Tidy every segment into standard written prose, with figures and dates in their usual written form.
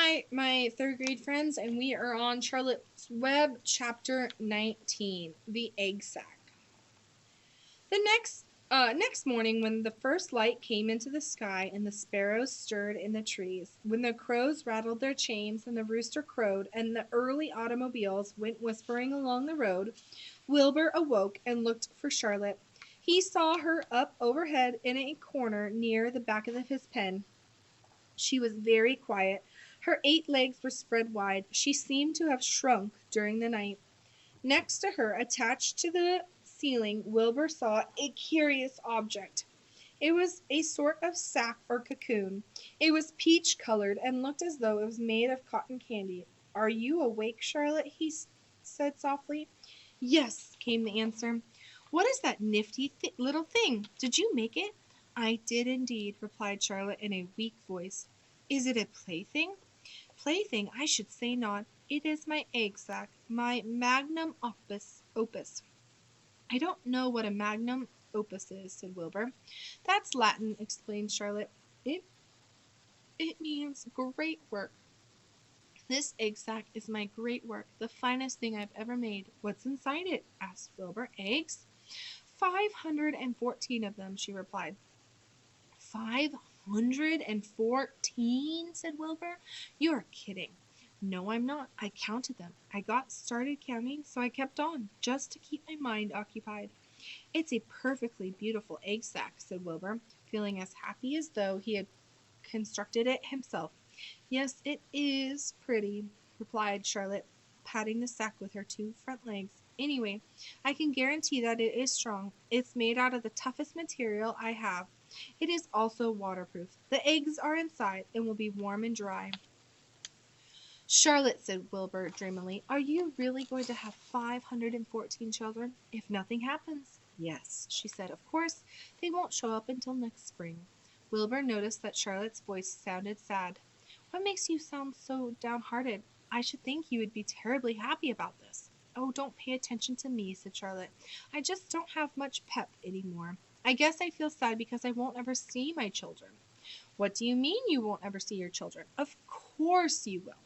Hi, my third grade friends, and we are on Charlotte's Web, Chapter 19, The Egg Sac. The next morning, when the first light came into the sky and the sparrows stirred in the trees, when the crows rattled their chains and the rooster crowed and the early automobiles went whispering along the road, Wilbur awoke and looked for Charlotte. He saw her up overhead in a corner near the back of his pen. She was very quiet. Her 8 legs were spread wide. She seemed to have shrunk during the night. Next to her, attached to the ceiling, Wilbur saw a curious object. It was a sort of sack or cocoon. It was peach-colored and looked as though it was made of cotton candy. "Are you awake, Charlotte?" he said softly. "Yes," came the answer. "What is that nifty little thing? Did you make it?" "I did indeed," replied Charlotte in a weak voice. "Is it a plaything?" "Plaything? I should say not. It is my egg sac, my magnum opus. "I don't know what a magnum opus is," said Wilbur. "That's Latin," explained Charlotte. It means great work. This egg sac is my great work, the finest thing I've ever made." "What's inside it?" asked Wilbur. "Eggs?" 514 of them," she replied. 514, said Wilbur. "You're kidding." "No, I'm not. I counted them. I got started counting, so I kept on, just to keep my mind occupied." "It's a perfectly beautiful egg sac," said Wilbur, feeling as happy as though he had constructed it himself. "Yes, it is pretty," replied Charlotte, patting the sack with her 2 front legs. "Anyway, I can guarantee that it is strong. It's made out of the toughest material I have. It is also waterproof. The eggs are inside and will be warm and dry." "Charlotte," said Wilbur dreamily, "are you really going to have 514 children, if nothing happens?" "Yes," she said. "Of course, they won't show up until next spring." Wilbur noticed that Charlotte's voice sounded sad. "What makes you sound so downhearted? I should think you would be terribly happy about this." "Oh, don't pay attention to me," said Charlotte. "I just don't have much pep any more. I guess I feel sad because I won't ever see my children." "What do you mean you won't ever see your children?" "Of course you will.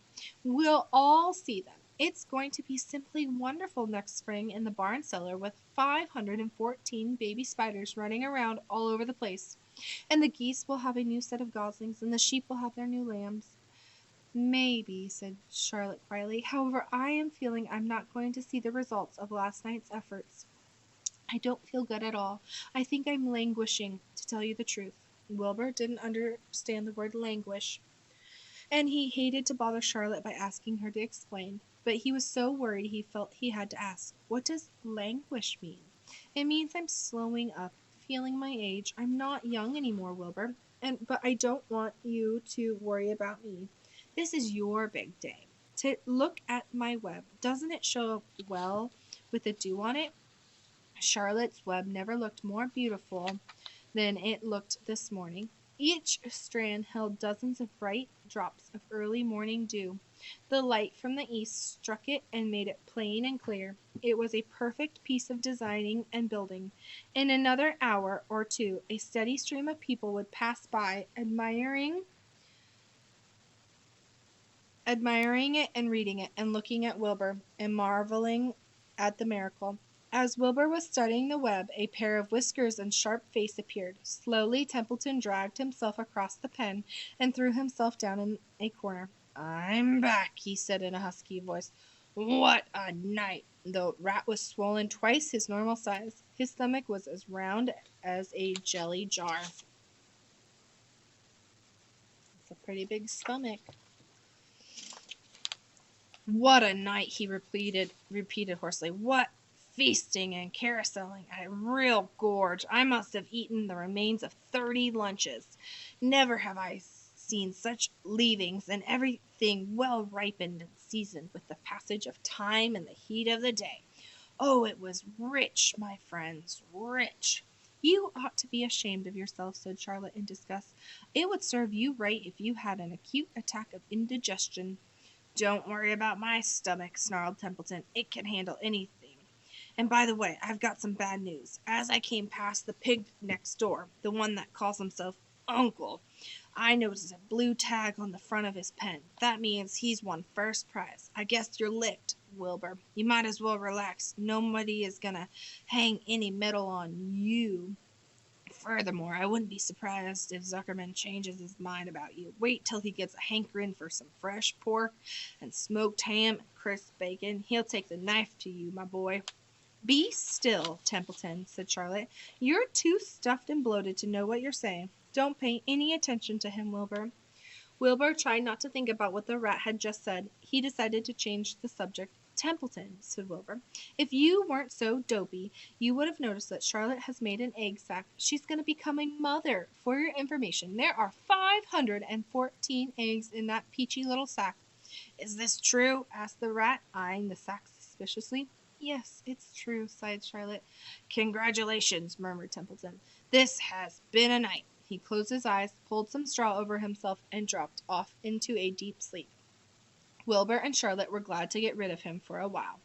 We'll all see them. It's going to be simply wonderful next spring in the barn cellar with 514 baby spiders running around all over the place. And the geese will have a new set of goslings, and the sheep will have their new lambs." "Maybe," said Charlotte quietly. "However, I am feeling I'm not going to see the results of last night's efforts. I don't feel good at all. I think I'm languishing, to tell you the truth." Wilbur didn't understand the word languish, and he hated to bother Charlotte by asking her to explain. But he was so worried he felt he had to ask. "What does languish mean?" "It means I'm slowing up, feeling my age. I'm not young anymore, Wilbur. But I don't want you to worry about me. This is your big day. Look at my web. Doesn't it show up well with the dew on it?" Charlotte's web never looked more beautiful than it looked this morning. Each strand held dozens of bright drops of early morning dew. The light from the east struck it and made it plain and clear. It was a perfect piece of designing and building. In another hour or two a steady stream of people would pass by, admiring it and reading it, and looking at Wilbur, and marveling at the miracle. As Wilbur was studying the web, a pair of whiskers and sharp face appeared. Slowly Templeton dragged himself across the pen and threw himself down in a corner. "I'm back," he said in a husky voice. "What a night!" The rat was swollen twice his normal size. His stomach was as round as a jelly jar. It's a pretty big stomach. "What a night!" he repeated hoarsely. "What feasting and carouseling! A real gorge! I must have eaten the remains of 30 lunches. Never have I seen such leavings, and everything well ripened and seasoned with the passage of time and the heat of the day. Oh, it was rich, my friends, rich." "You ought to be ashamed of yourself," said Charlotte in disgust. "It would serve you right if you had an acute attack of indigestion." "Don't worry about my stomach," snarled Templeton. "It can handle anything. And by the way, I've got some bad news. As I came past the pig next door, the one that calls himself Uncle. I noticed a blue tag on the front of his pen. That means he's won first prize. I guess you're licked, Wilbur. You might as well relax. Nobody is gonna hang any medal on you. Furthermore, I wouldn't be surprised if Zuckerman changes his mind about you. Wait till he gets a hankering for some fresh pork and smoked ham and crisp bacon. He'll take the knife to you, my boy. Be still, Templeton, said Charlotte. You're too stuffed and bloated to know what you're saying. Don't pay any attention to him, Wilbur. Wilbur tried not to think about what the rat had just said. He decided to change the subject. Templeton, said Wilbur, if you weren't so dopey, you would have noticed that Charlotte has made an egg sac. She's going to become a mother. For your information, there are 514 eggs in that peachy little sack. Is this true? Asked the rat, eyeing the sack suspiciously. Yes, it's true, sighed Charlotte. Congratulations, murmured Templeton. This has been a night. He closed his eyes, pulled some straw over himself, and dropped off into a deep sleep. Wilbur and Charlotte were glad to get rid of him for a while.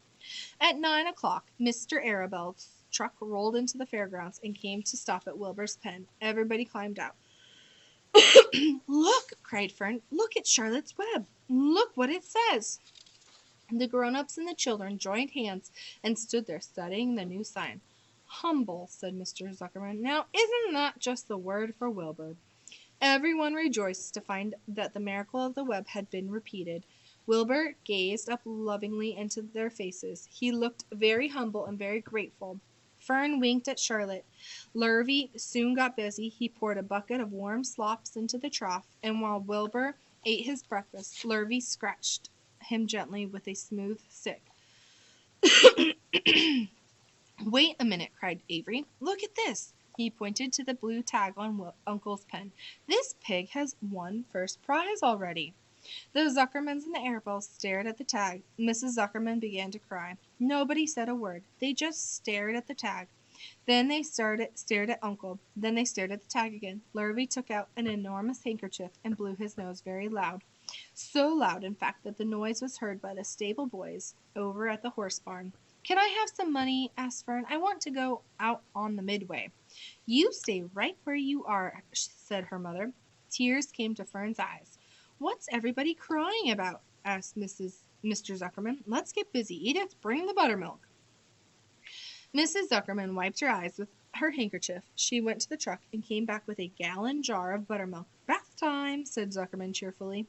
At 9 o'clock, Mr. Arabelle's truck rolled into the fairgrounds and came to stop at Wilbur's pen. Everybody climbed out. Look, cried Fern. Look at Charlotte's web. Look what it says. The grown-ups and the children joined hands and stood there studying the new sign. Humble, said Mr. Zuckerman. Now, isn't that just the word for Wilbur? Everyone rejoiced to find that the miracle of the web had been repeated. Wilbur gazed up lovingly into their faces. He looked very humble and very grateful. Fern winked at Charlotte. Lurvy soon got busy. He poured a bucket of warm slops into the trough, and while Wilbur ate his breakfast, Lurvy scratched him gently with a smooth stick. Wait a minute, cried Avery. Look at this. He pointed to the blue tag on Uncle's pen. This pig has won first prize already. The Zuckermans and the Arabelles stared at the tag. Mrs. Zuckerman began to cry. Nobody said a word. They just stared at the tag. Then they stared at Uncle. Then they stared at the tag again. Lurvy took out an enormous handkerchief and blew his nose very loud. So loud, in fact, that the noise was heard by the stable boys over at the horse barn. Can I have some money? Asked Fern. I want to go out on the midway. You stay right where you are, said her mother. Tears came to Fern's eyes. What's everybody crying about? Asked Mr. Zuckerman. Let's get busy. Edith, bring the buttermilk. Mrs. Zuckerman wiped her eyes with her handkerchief. She went to the truck and came back with a gallon jar of buttermilk. Bath time, said Zuckerman cheerfully.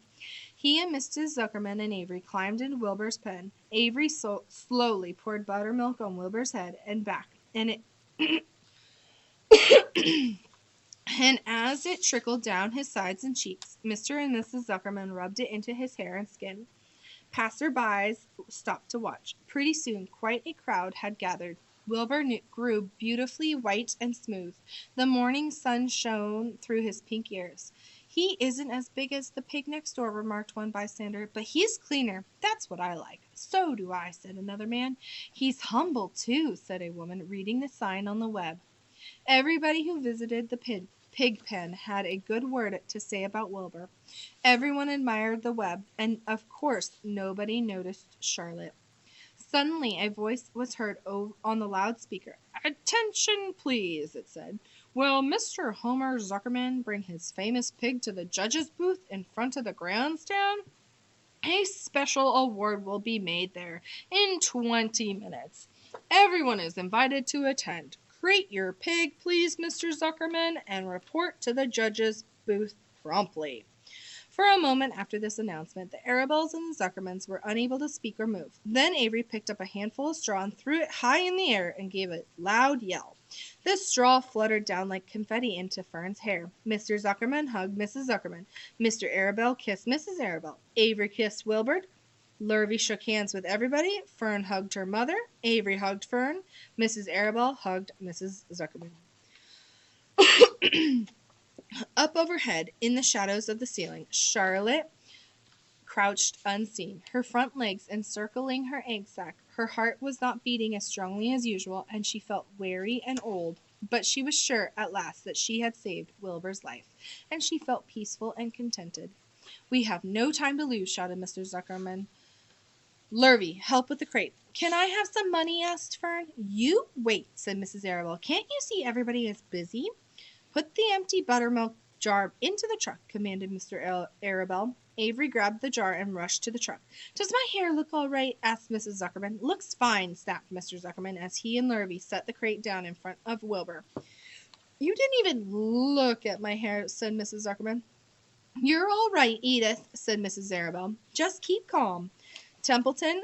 He and Mrs. Zuckerman and Avery climbed into Wilbur's pen. Avery slowly poured buttermilk on Wilbur's head and back, and as it trickled down his sides and cheeks, Mr. and Mrs. Zuckerman rubbed it into his hair and skin. Passers-by stopped to watch. Pretty soon, quite a crowd had gathered. Wilbur grew beautifully white and smooth. The morning sun shone through his pink ears. He isn't as big as the pig next door, remarked one bystander, but he's cleaner. That's what I like. So do I, said another man. He's humble, too, said a woman, reading the sign on the web. Everybody who visited the pig pen had a good word to say about Wilbur. Everyone admired the web, and of course nobody noticed Charlotte. Suddenly a voice was heard on the loudspeaker. Attention, please, it said. Will Mr. Homer Zuckerman bring his famous pig to the judge's booth in front of the grandstand? A special award will be made there in 20 minutes. Everyone is invited to attend. Crate your pig, please, Mr. Zuckerman, and report to the judge's booth promptly. For a moment after this announcement, the Arabelles and the Zuckermans were unable to speak or move. Then Avery picked up a handful of straw and threw it high in the air and gave a loud yell. The straw fluttered down like confetti into Fern's hair. Mr. Zuckerman hugged Mrs. Zuckerman. Mr. Arabelle kissed Mrs. Arabelle. Avery kissed Wilbur. Lurvy shook hands with everybody. Fern hugged her mother. Avery hugged Fern. Mrs. Arabelle hugged Mrs. Zuckerman. Up overhead, in the shadows of the ceiling, Charlotte crouched unseen, her front legs encircling her egg sac. Her heart was not beating as strongly as usual, and she felt weary and old, but she was sure at last that she had saved Wilbur's life, and she felt peaceful and contented. We have no time to lose, shouted Mr. Zuckerman. Lurvy, help with the crate. Can I have some money? Asked Fern. You wait, said Mrs. Arabelle. Can't you see everybody is busy? Put the empty buttermilk "Jar into the truck," commanded Mr. Arabelle. Avery grabbed the jar and rushed to the truck. "Does my hair look all right?" asked Mrs. Zuckerman. "Looks fine," snapped Mr. Zuckerman as he and Lurvy set the crate down in front of Wilbur. "You didn't even look at my hair," said Mrs. Zuckerman. "You're all right, Edith," said Mrs. Arabelle. "Just keep calm." Templeton,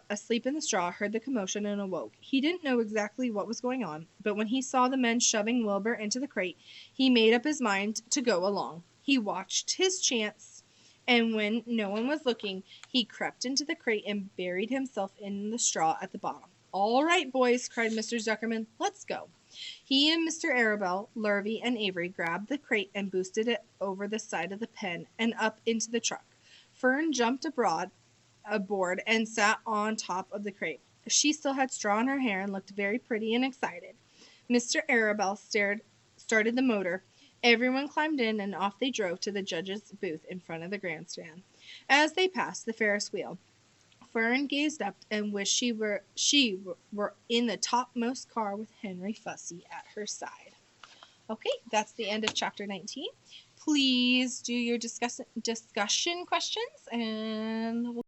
asleep in the straw, heard the commotion and awoke. He didn't know exactly what was going on, but when he saw the men shoving Wilbur into the crate, he made up his mind to go along. He watched his chance, and when no one was looking, he crept into the crate and buried himself in the straw at the bottom. "All right, boys," cried Mr. Zuckerman. "Let's go." He and Mr. Arabelle, Lurvy, and Avery grabbed the crate and boosted it over the side of the pen and up into the truck. Fern jumped aboard and sat on top of the crate. She still had straw in her hair and looked very pretty and excited. Mr. Arabelle started the motor. Everyone climbed in and off they drove to the judge's booth in front of the grandstand. As they passed the Ferris wheel, Fern gazed up and wished she were in the topmost car with Henry Fussy at her side. Okay, that's the end of chapter 19. Please do your discussion questions, and we'll